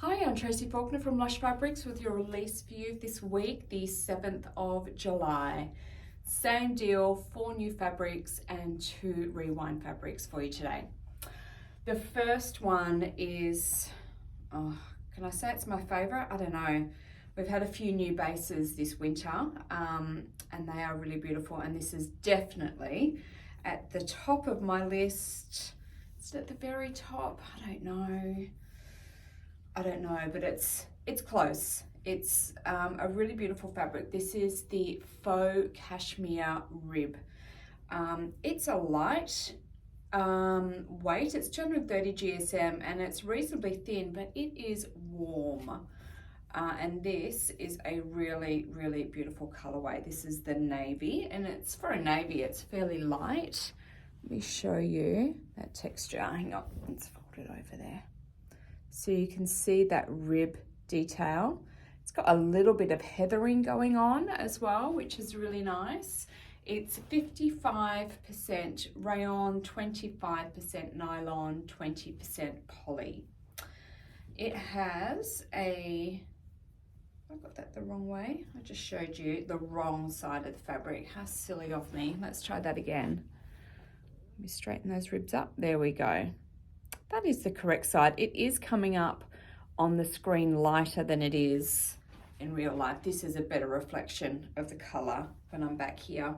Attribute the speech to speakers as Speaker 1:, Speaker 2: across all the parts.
Speaker 1: Hi, I'm Tracy Faulkner from Lush Fabrics with your release for you this week, the 7th of July. Same deal, 4 new fabrics and 2 rewind fabrics for you today. The first one is, can I say it's my favorite? I don't know. We've had a few new bases this winter and they are really beautiful, and this is definitely at the top of my list. Is it at the very top? I don't know, but it's close. It's a really beautiful fabric. This is the Faux Cashmere Rib. It's a light weight. It's 230 GSM and it's reasonably thin, but it is warm. And this is a really, really beautiful colorway. This is the navy, and it's for a navy, it's fairly light. Let me show you that texture. Hang on, let's fold it over there. So you can see that rib detail. It's got a little bit of heathering going on as well, which is really nice. It's 55% rayon, 25% nylon, 20% poly. It has a, I got that the wrong way. I just showed you the wrong side of the fabric. How silly of me. Let's try that again. Let me straighten those ribs up. There we go. That is the correct side. It is coming up on the screen lighter than it is in real life. This is a better reflection of the color when I'm back here.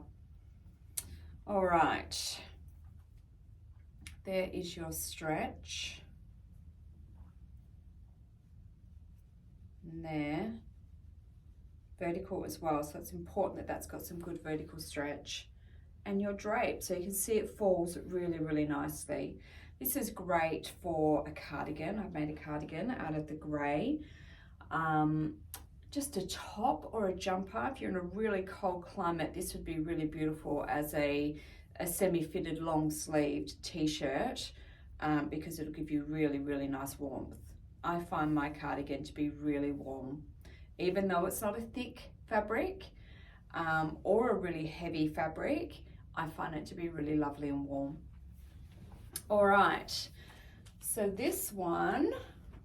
Speaker 1: All right. There is your stretch. And there. Vertical as well, so it's important that that's got some good vertical stretch. And your drape, so you can see it falls really, really nicely. This is great for a cardigan. I've made a cardigan out of the grey. Just a top or a jumper. If you're in a really cold climate, this would be really beautiful as a semi-fitted long-sleeved t-shirt because it'll give you really, really nice warmth. I find my cardigan to be really warm. Even though it's not a thick fabric or a really heavy fabric, I find it to be really lovely and warm. All right, so this one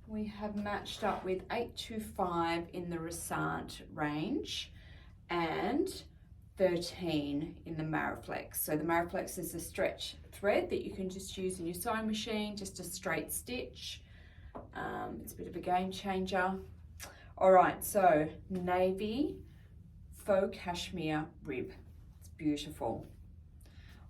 Speaker 1: we have matched up with 825 in the Resant range and 13 in the Mariflex. So the Mariflex is a stretch thread that you can just use in your sewing machine, just a straight stitch. It's a bit of a game changer. All right, so navy faux cashmere rib. It's beautiful.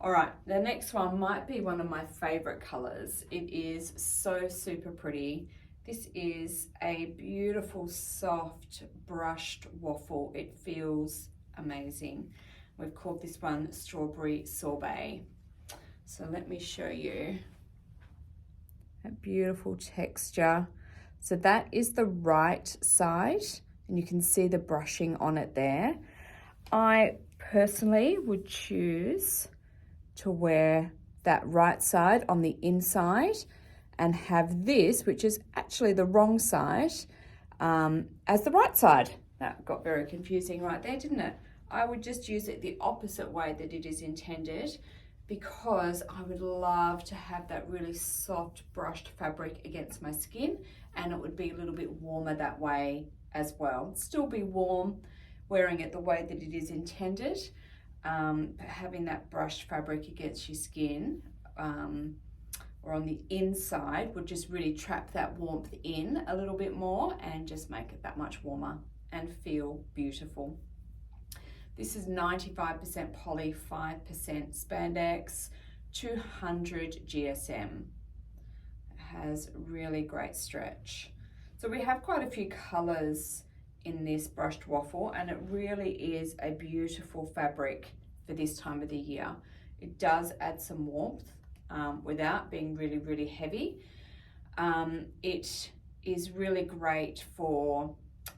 Speaker 1: All right, the next one might be one of my favorite colors. It is so super pretty. This is a beautiful, soft, brushed waffle. It feels amazing. We've called this one Strawberry Sorbet. So let me show you that beautiful texture. So that is the right side, and you can see the brushing on it there. I personally would choose to wear that right side on the inside and have this, which is actually the wrong side, as the right side. That got very confusing right there, didn't it? I would just use it the opposite way that it is intended, because I would love to have that really soft brushed fabric against my skin, and it would be a little bit warmer that way as well. Still be warm wearing it the way that it is intended, but having that brushed fabric against your skin or on the inside would just really trap that warmth in a little bit more and just make it that much warmer and feel beautiful. This is 95% poly, 5% spandex, 200 GSM. It has really great stretch. So we have quite a few colors in this brushed waffle, and it really is a beautiful fabric for this time of the year. It does add some warmth without being really, really heavy. It is really great for,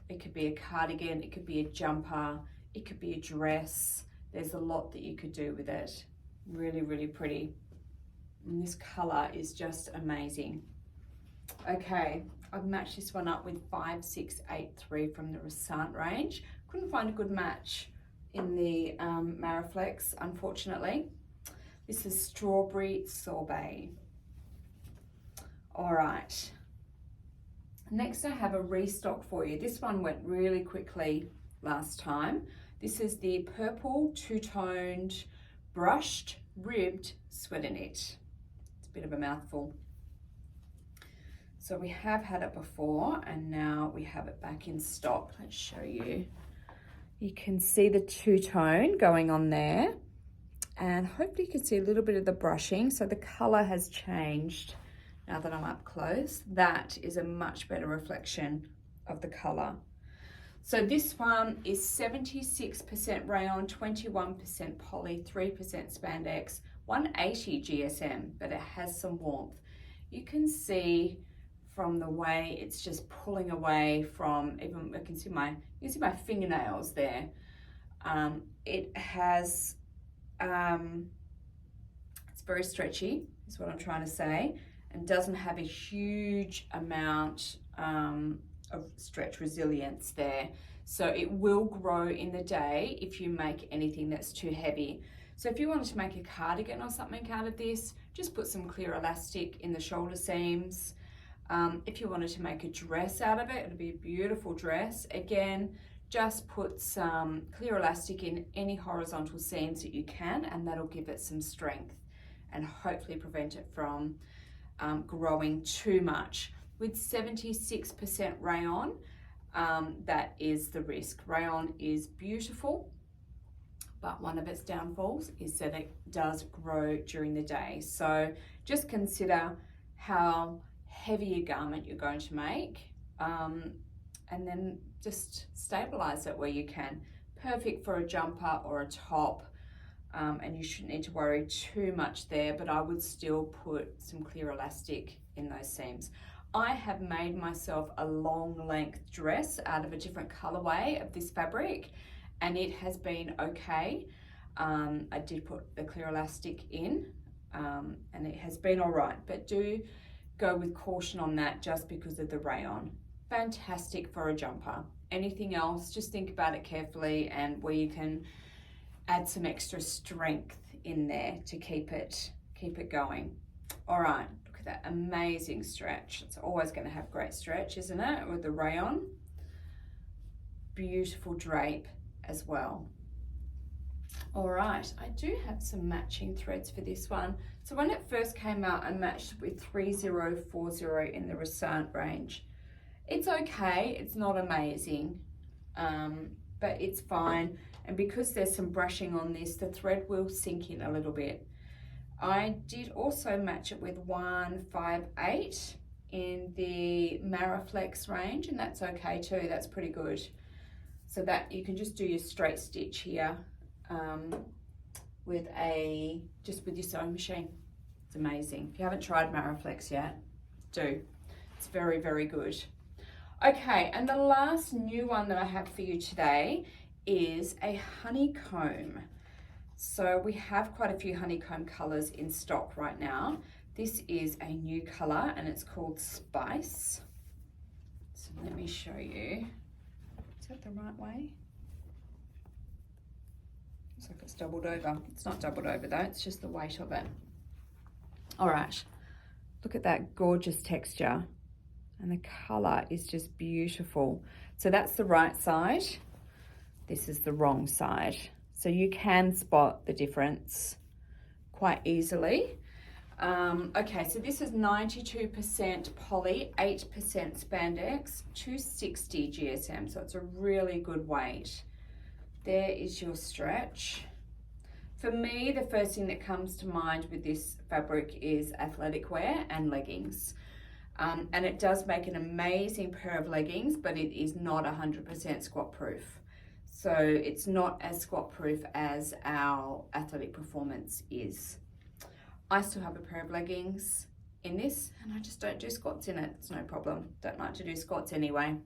Speaker 1: it could be a cardigan, it could be a jumper, it could be a dress. There's a lot that you could do with it. Really, really pretty. And this color is just amazing. Okay, I've matched this one up with 5683 from the Resant range. Couldn't find a good match in the Mariflex, unfortunately. This is Strawberry Sorbet. All right. Next, I have a restock for you. This one went really quickly last time. This is the purple two-toned brushed ribbed sweater knit. It's a bit of a mouthful. So we have had it before and now we have it back in stock. Let's show you. You can see the two-tone going on there, and hopefully you can see a little bit of the brushing. So the color has changed now that I'm up close. That is a much better reflection of the color. So this one is 76% rayon, 21% poly, 3% spandex, 180 GSM, but it has some warmth. You can see from the way it's just pulling away from, even you can see my fingernails there. It has, it's very stretchy, is what I'm trying to say, and doesn't have a huge amount of stretch resilience there. So it will grow in the day if you make anything that's too heavy. So if you wanted to make a cardigan or something out of this, just put some clear elastic in the shoulder seams. If you wanted to make a dress out of it, it'll be a beautiful dress. Again, just put some clear elastic in any horizontal seams that you can, and that'll give it some strength and hopefully prevent it from growing too much. With 76% rayon, that is the risk. Rayon is beautiful, but one of its downfalls is that it does grow during the day. So just consider how heavy a garment you're going to make, and then just stabilize it where you can. Perfect for a jumper or a top, and you shouldn't need to worry too much there, but I would still put some clear elastic in those seams. I have made myself a long length dress out of a different colorway of this fabric, and it has been okay. I did put the clear elastic in, and it has been all right, but do go with caution on that just because of the rayon. Fantastic for a jumper. Anything else, just think about it carefully and where you can add some extra strength in there to keep it going. All right, look at that amazing stretch. It's always going to have great stretch, isn't it, with the rayon? Beautiful drape as well. All right, I do have some matching threads for this one. So when it first came out, I matched with 3040 in the Resant range. It's okay, it's not amazing, but it's fine. And because there's some brushing on this, the thread will sink in a little bit. I did also match it with 158 in the Maraflex range, and that's okay too, that's pretty good. So that you can just do your straight stitch here with your sewing machine. It's amazing. If you haven't tried Maraflex yet, do. It's very, very good. Okay, and the last new one that I have for you today is a honeycomb. So we have quite a few honeycomb colors in stock right now. This is a new color and it's called Spice. So let me show you. Is that the right way? Looks like it's doubled over. It's not doubled over though, it's just the weight of it. All right, look at that gorgeous texture. And the color is just beautiful. So that's the right side. This is the wrong side. So you can spot the difference quite easily. Okay, so this is 92% poly, 8% spandex, 260 GSM. So it's a really good weight. There is your stretch. For me, the first thing that comes to mind with this fabric is athletic wear and leggings. And it does make an amazing pair of leggings, but it is not 100% squat proof. So it's not as squat proof as our athletic performance is. I still have a pair of leggings in this and I just don't do squats in it. It's no problem. Don't like to do squats anyway.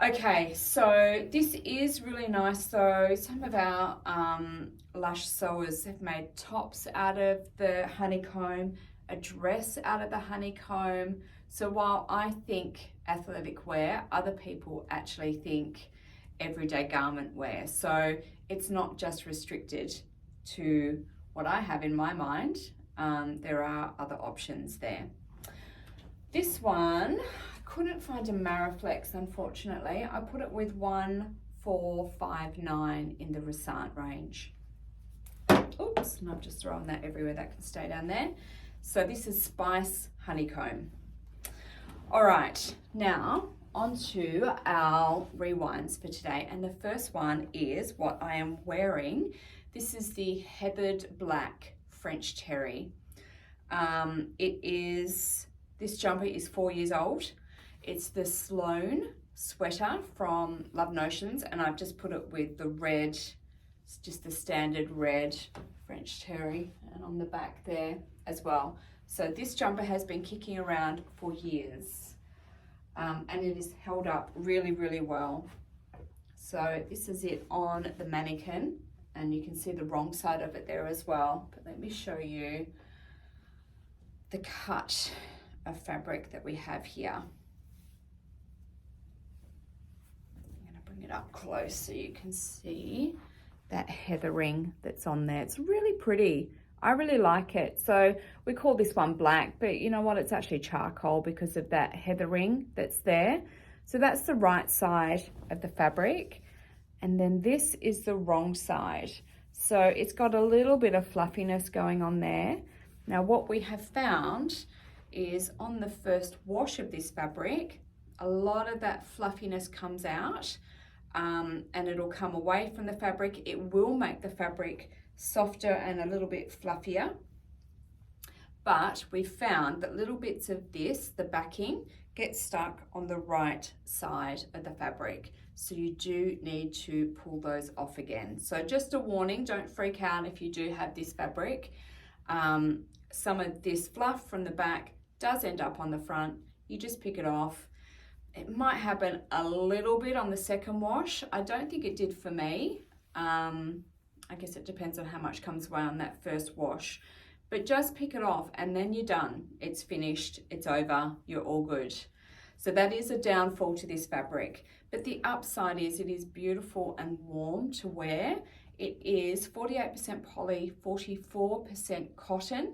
Speaker 1: Okay, so this is really nice though. Some of our Lush sewers have made tops out of the honeycomb, a dress out of the honeycomb. So while I think athletic wear, other people actually think everyday garment wear. So it's not just restricted to what I have in my mind. There are other options there. This one, couldn't find a Mariflex, unfortunately. I put it with 1459 in the Resant range. Oops, and I've just thrown that everywhere. That can stay down there. So this is Spice Honeycomb. All right, now onto our rewinds for today. And the first one is what I am wearing. This is the Heathered Black French Terry. This jumper is 4 years old. It's the Sloan sweater from Love Notions, and I've just put it with the red, it's just the standard red French Terry, and on the back there as well. So this jumper has been kicking around for years, and it is held up really, really well. So this is it on the mannequin, and you can see the wrong side of it there as well. But let me show you the cut of fabric that we have here. I'm going to bring it up close so you can see that heathering that's on there. It's really pretty. I really like it. So we call this one black, but you know what? It's actually charcoal because of that heathering that's there. So that's the right side of the fabric. And then this is the wrong side. So it's got a little bit of fluffiness going on there. Now what we have found is on the first wash of this fabric, a lot of that fluffiness comes out, and it'll come away from the fabric. It will make the fabric softer and a little bit fluffier. But we found that little bits of this, the backing, get stuck on the right side of the fabric. So you do need to pull those off again. So just a warning, don't freak out if you do have this fabric. Some of this fluff from the back does end up on the front. You just pick it off. It might happen a little bit on the second wash. I don't think it did for me. I guess it depends on how much comes away on that first wash. But just pick it off and then you're done. It's finished, it's over, you're all good. So that is a downfall to this fabric. But the upside is it is beautiful and warm to wear. It is 48% poly, 44% cotton,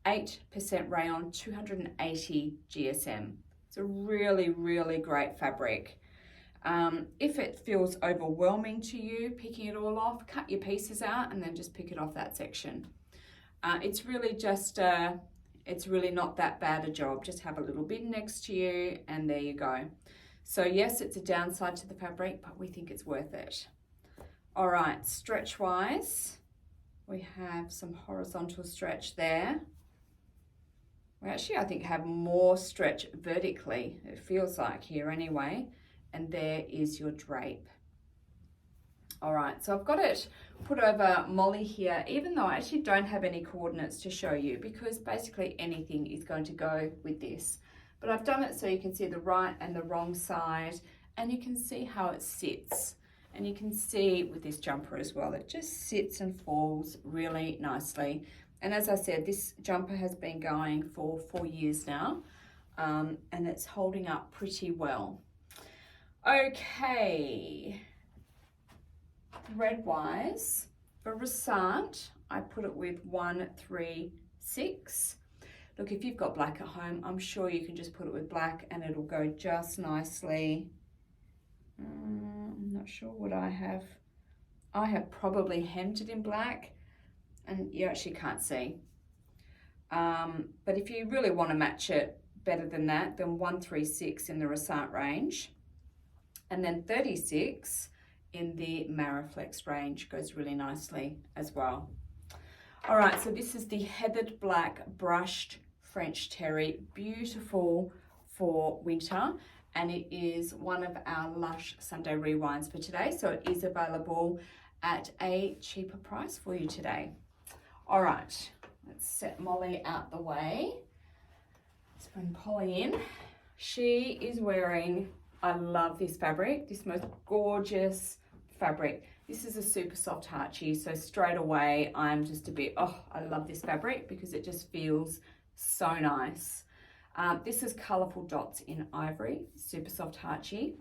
Speaker 1: 8% rayon, 280 GSM. It's a really, really great fabric. If it feels overwhelming to you, picking it all off, cut your pieces out and then just pick it off that section. It's really just, it's really not that bad a job. Just have a little bin next to you and there you go. So yes, it's a downside to the fabric, but we think it's worth it. All right, stretch wise, we have some horizontal stretch there. We actually, I think, have more stretch vertically, it feels like here anyway. And there is your drape. All right, so I've got it put over Molly here, even though I actually don't have any coordinates to show you because basically anything is going to go with this. But I've done it so you can see the right and the wrong side and you can see how it sits. And you can see with this jumper as well, it just sits and falls really nicely. And as I said, this jumper has been going for 4 years now, and it's holding up pretty well. Okay, thread-wise, for Resant, I put it with 136. Look, if you've got black at home, I'm sure you can just put it with black and it'll go just nicely. I'm not sure what I have. I have probably hemmed it in black and you actually can't see. But if you really want to match it better than that, then 136 in the Resant range. And then 36 in the Mariflex range goes really nicely as well. All right, so this is the Heathered Black Brushed French Terry, beautiful for winter. And it is one of our Lush Sunday rewinds for today. So it is available at a cheaper price for you today. All right, let's set Molly out the way. Let's bring Polly in. She is wearing, I love this fabric, this most gorgeous fabric. This is a super soft Harchie, so straight away I'm just a bit, oh, I love this fabric because it just feels so nice. This is Colourful Dots in Ivory, super soft Harchie.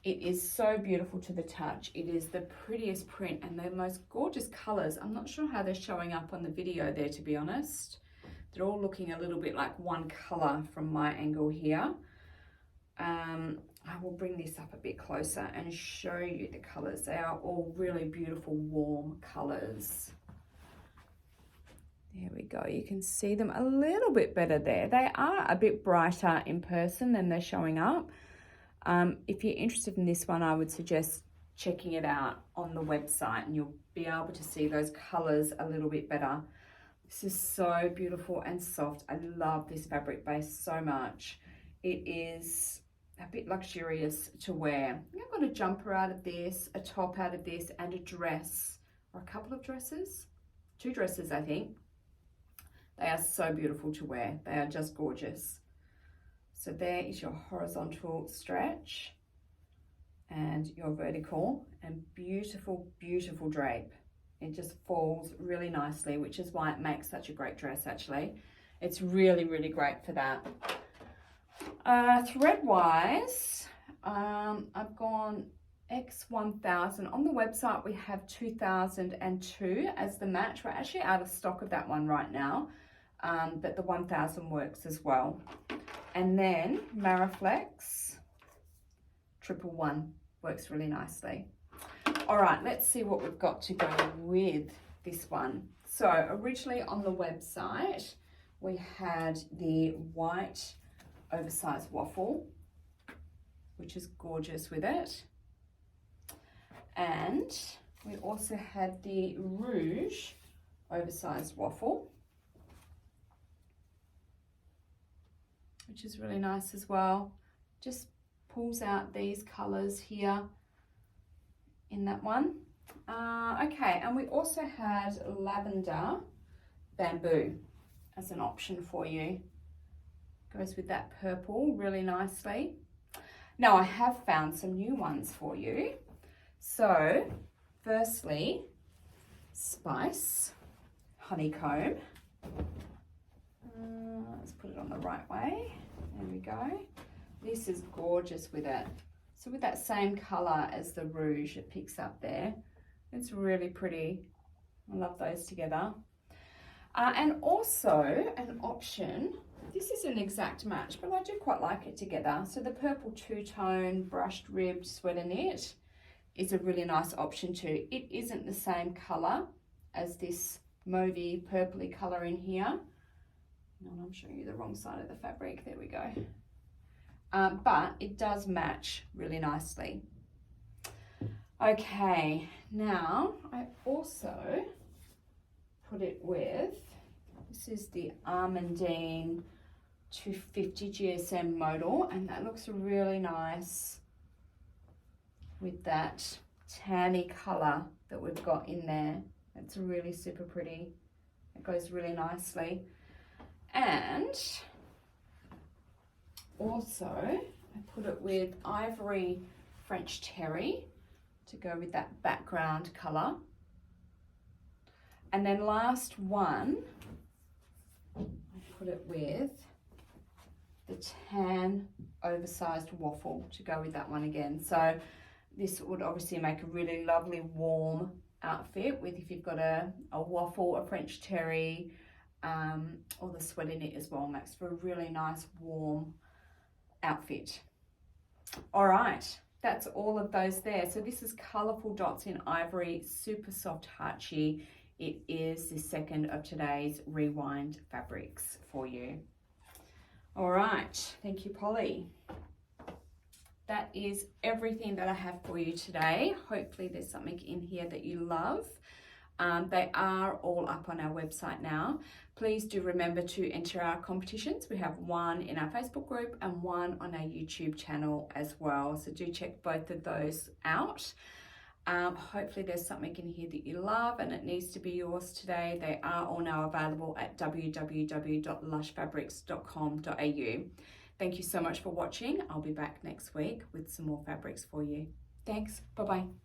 Speaker 1: It is so beautiful to the touch. It is the prettiest print and the most gorgeous colours. I'm not sure how they're showing up on the video there, to be honest. They're all looking a little bit like one colour from my angle here. I will bring this up a bit closer and show you the colours. They are all really beautiful, warm colours. There we go. You can see them a little bit better there. They are a bit brighter in person than they're showing up. If you're interested in this one, I would suggest checking it out on the website and you'll be able to see those colours a little bit better. This is so beautiful and soft. I love this fabric base so much. It is a bit luxurious to wear. I've got a jumper out of this, a top out of this, and a dress, or a couple of dresses. 2 dresses, I think. They are so beautiful to wear. They are just gorgeous. So there is your horizontal stretch and your vertical, and beautiful, beautiful drape. It just falls really nicely, which is why it makes such a great dress actually. It's really, really great for that. Thread wise, I've gone X1000. On the website we have 2002 as the match. We're actually out of stock of that one right now, but the 1000 works as well. And then Maraflex 111 works really nicely. All right, let's see what we've got to go with this one. So originally on the website we had the white oversized waffle, which is gorgeous with it, and we also had the rouge oversized waffle, which is really nice as well. Just pulls out these colors here in that one. Okay, and we also had lavender bamboo as an option for you. Goes with that purple really nicely. Now I have found some new ones for you. So firstly, Spice Honeycomb. Let's put it on the right way. There we go. This is gorgeous with it. So with that same color as the rouge it picks up there. It's really pretty. I love those together. And also an option, this is an exact match, but I do quite like it together. So the purple two-tone brushed ribbed sweater knit is a really nice option too. It isn't the same color as this mauvey purpley color in here. No, I'm showing you the wrong side of the fabric. There we go. But it does match really nicely. Okay, now I also put it with, this is the Armandine 250 GSM modal, and that looks really nice with that tanny color that we've got in there. It's really super pretty. It goes really nicely. And also I put it with Ivory French Terry to go with that background color. And then last one, I put it with the tan oversized waffle to go with that one again. So this would obviously make a really lovely warm outfit with, if you've got a waffle, a French terry, or the sweater knit as well, makes for a really nice warm outfit. All right, that's all of those there. So this is Colourful Dots in Ivory, super soft heart-chi. It is the second of today's rewind fabrics for you. All right, thank you, Polly. That is everything that I have for you today. Hopefully there's something in here that you love. They are all up on our website now. Please do remember to enter our competitions. We have one in our Facebook group and one on our YouTube channel as well. So do check both of those out. Hopefully there's something in here that you love and it needs to be yours today. They are all now available at www.lushfabrics.com.au. Thank you so much for watching. I'll be back next week with some more fabrics for you. Thanks. Bye-bye.